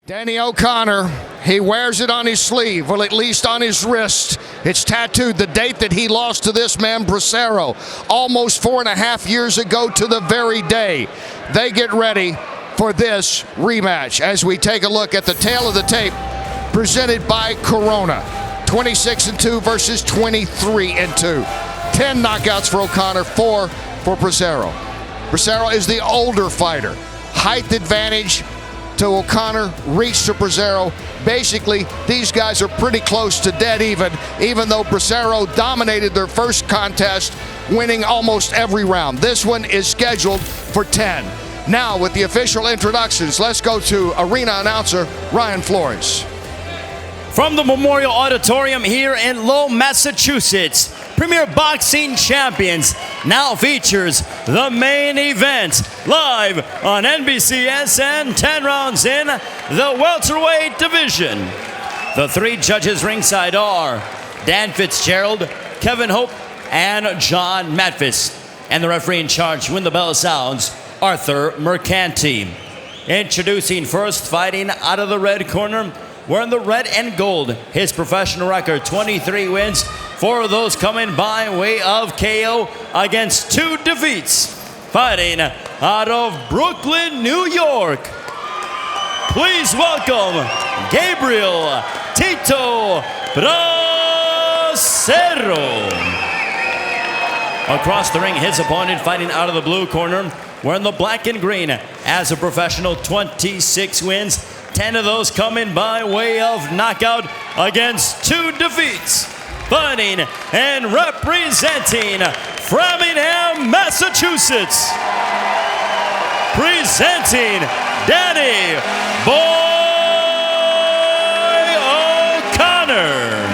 Danny O'Connor, he wears it on his sleeve, well, at least on his wrist. It's tattooed, the date that he lost to this man, Bracero, almost 4.5 years ago to the very day. They get ready for this rematch as we take a look at the tail of the tape presented by Corona. 26-2 versus 23-2. 10 knockouts for O'Connor, 4 for Bracero. Bracero is the older fighter. Height advantage to O'Connor, reach to Bracero. Basically, these guys are pretty close to dead even though Bracero dominated their first contest, winning almost every round. This one is scheduled for 10. Now, with the official introductions, let's go to arena announcer Ryan Flores. From the Memorial Auditorium here in Lowell, Massachusetts, Premier Boxing Champions now features the main event live on NBCSN, 10 rounds in the welterweight division. The 3 judges ringside are Dan Fitzgerald, Kevin Hope, and John Matvis. And the referee in charge when the bell sounds, Arthur Mercanti. Introducing first, fighting out of the red corner, wearing the red and gold, his professional record, 23 wins, 4 of those coming by way of KO against 2 defeats. Fighting out of Brooklyn, New York, please welcome Gabriel Tito Bracero. Across the ring, his opponent fighting out of the blue corner, wearing the black and green as a professional, 26 wins, 10 of those coming by way of knockout against 2 defeats. Fighting and representing Framingham, Massachusetts, presenting Danny Boy O'Connor.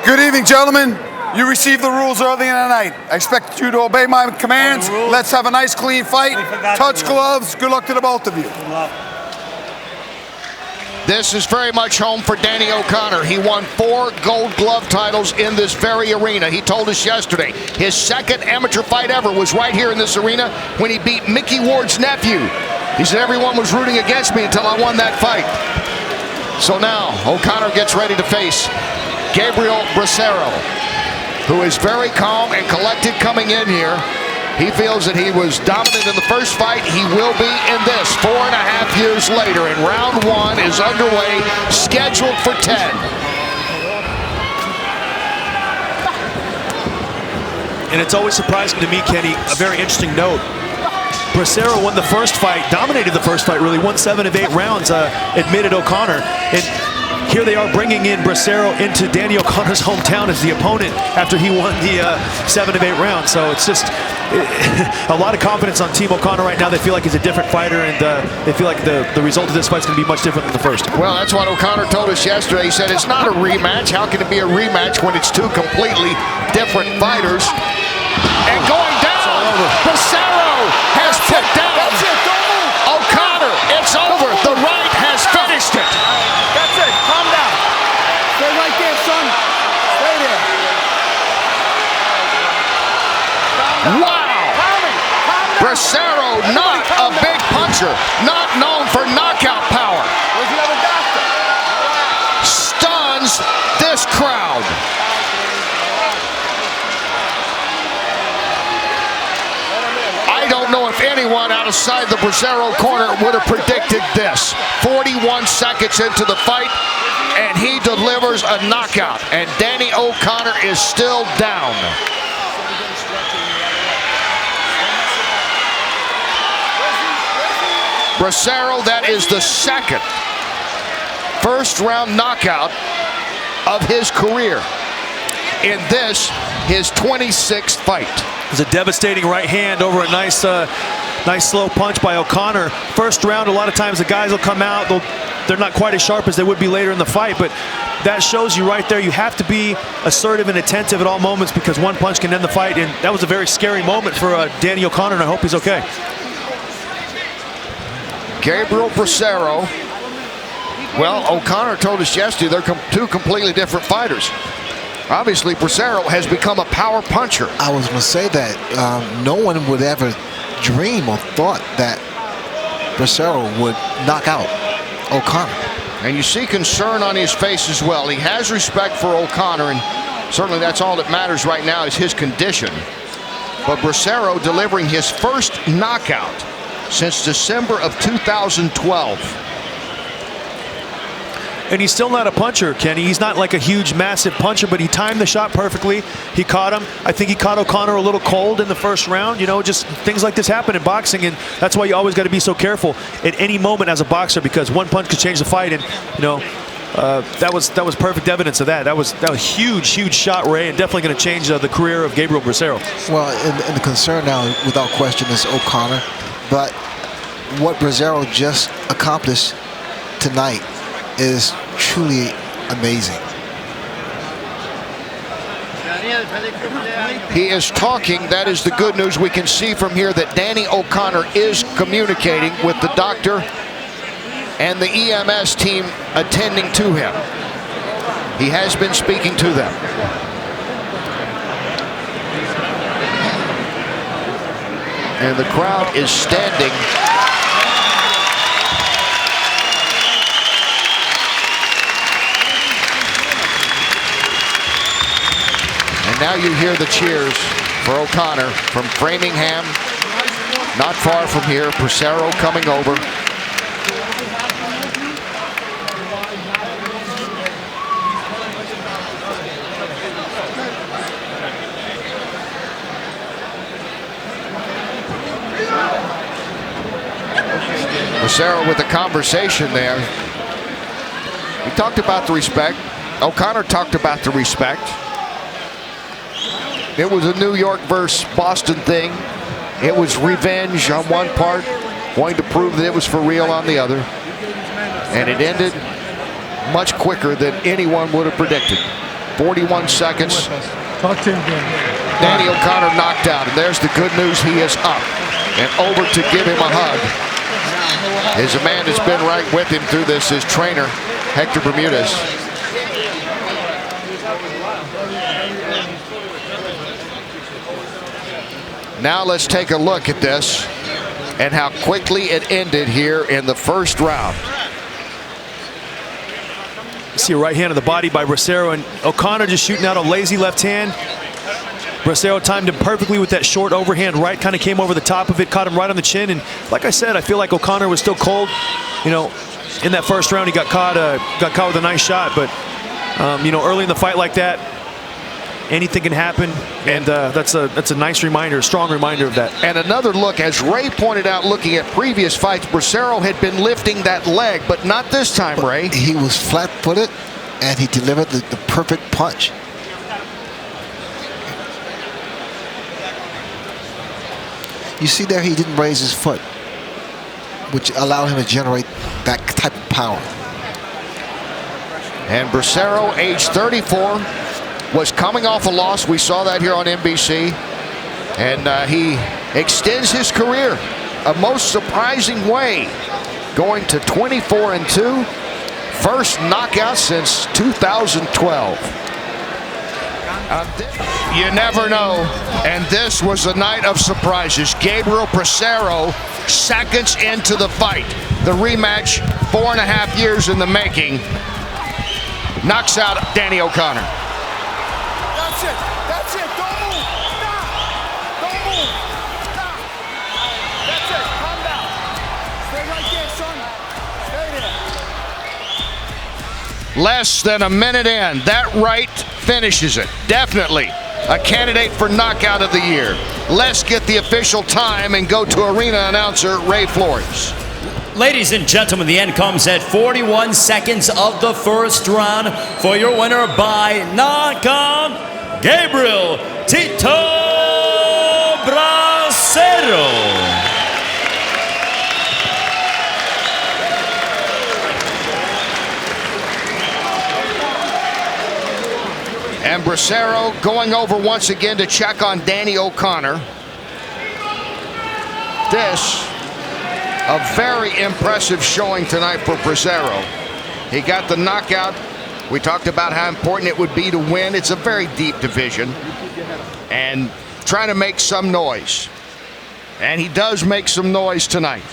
Good evening, gentlemen. You received the rules early in the night. I expect you to obey my commands. Let's have a nice, clean fight. Touch gloves. Good luck to the both of you. This is very much home for Danny O'Connor. He won 4 gold glove titles in this very arena. He told us yesterday his second amateur fight ever was right here in this arena when he beat Mickey Ward's nephew. He said, everyone was rooting against me until I won that fight. So now O'Connor gets ready to face Gabriel Bracero, who is very calm and collected coming in here. He feels that he was dominant in the first fight. He will be in this 4.5 years later, and round 1 is underway, scheduled for 10. And it's always surprising to me, Kenny, a very interesting note. Bracero won the first fight, dominated the first fight really, won 7 of 8 rounds, admitted O'Connor. And here they are bringing in Bracero into Danny O'Connor's hometown as the opponent after he won the 7 of 8 rounds. So it's just a lot of confidence on Team O'Connor right now. They feel like he's a different fighter, and they feel like the result of this fight is going to be much different than the first. Well, that's what O'Connor told us yesterday. He said it's not a rematch. How can it be a rematch when it's 2 completely different fighters? And going down, Bracero has put down O'Connor. It's over. The right has finished it. That's it. Calm down. Stay right there, son. Stay there. Wow. Bracero, not a big puncher, not known for knockout power. Where's the other doctor? Stuns this crowd. I don't know if anyone outside the Bracero corner would have predicted this. 41 seconds into the fight, and he delivers a knockout, and Danny O'Connor is still down. Bracero, that is the second first-round knockout of his career. In this, his 26th fight. It was a devastating right hand over a nice slow punch by O'Connor. First round, a lot of times the guys will come out, they're not quite as sharp as they would be later in the fight, but that shows you right there, you have to be assertive and attentive at all moments because one punch can end the fight, and that was a very scary moment for Danny O'Connor, and I hope he's okay. Gabriel Bracero Well, O'Connor told us yesterday they're two completely different fighters. Obviously, Bracero has become a power puncher. I was going to say that no one would ever dream or thought that Bracero would knock out O'Connor. And you see concern on his face as well. He has respect for O'Connor, and certainly that's all that matters right now is his condition. But Bracero delivering his first knockout since December of 2012. And he's still not a puncher, Kenny. He's not like a huge, massive puncher, but he timed the shot perfectly. He caught him. I think he caught O'Connor a little cold in the first round. You know, just things like this happen in boxing, and that's why you always got to be so careful at any moment as a boxer, because one punch could change the fight. And you know, that was perfect evidence of that. That was a huge shot, Ray, and definitely going to change the career of Gabriel Bracero. Well, and the concern now, without question, is O'Connor. But what Bracero just accomplished tonight is truly amazing. He is talking. That is the good news. We can see from here that Danny O'Connor is communicating with the doctor and the EMS team attending to him. He has been speaking to them. And the crowd is standing. And now you hear the cheers for O'Connor from Framingham, not far from here. Bracero coming over. Bracero with a conversation there. We talked about the respect. O'Connor talked about the respect. It was a New York versus Boston thing. It was revenge on one part, wanting to prove that it was for real on the other. And it ended much quicker than anyone would have predicted. 41 seconds. Danny O'Connor knocked out. And there's the good news. He is up and over to give him a hug. His man has been right with him through this, his trainer, Hector Bermudez. Now let's take a look at this and how quickly it ended here in the first round. You see a right hand of the body by Bracero, and O'Connor just shooting out a lazy left hand. Bracero timed him perfectly with that short overhand right, kind of came over the top of it, caught him right on the chin. And like I said, I feel like O'Connor was still cold. You know, in that first round, he got caught with a nice shot. But you know, early in the fight like that, anything can happen, and that's a nice reminder, a strong reminder of that. And another look, as Ray pointed out, looking at previous fights, Bracero had been lifting that leg, but not this time, But Ray. he was flat-footed, and he delivered the perfect punch. You see there, he didn't raise his foot, which allowed him to generate that type of power. And Bracero, age 34, was coming off a loss. We saw that here on NBC. And he extends his career a most surprising way, going to 24-2. First knockout since 2012. You never know. And this was a night of surprises. Gabriel Bracero, seconds into the fight. The rematch, 4.5 years in the making, knocks out Danny O'Connor. That's it. That's it. Don't move. Stop. Don't move. Stop. That's it. Calm down. Stay right there, son. Stay there. Less than a minute in. That right finishes it. Definitely a candidate for knockout of the year. Let's get the official time and go to arena announcer Ray Flores. Ladies and gentlemen, the end comes at 41 seconds of the first round. For your winner by knockout, Gabriel Tito Bracero. And Bracero going over once again to check on Danny O'Connor. This, a very impressive showing tonight for Bracero. He got the knockout. We talked about how important it would be to win. It's a very deep division. And trying to make some noise. And he does make some noise tonight.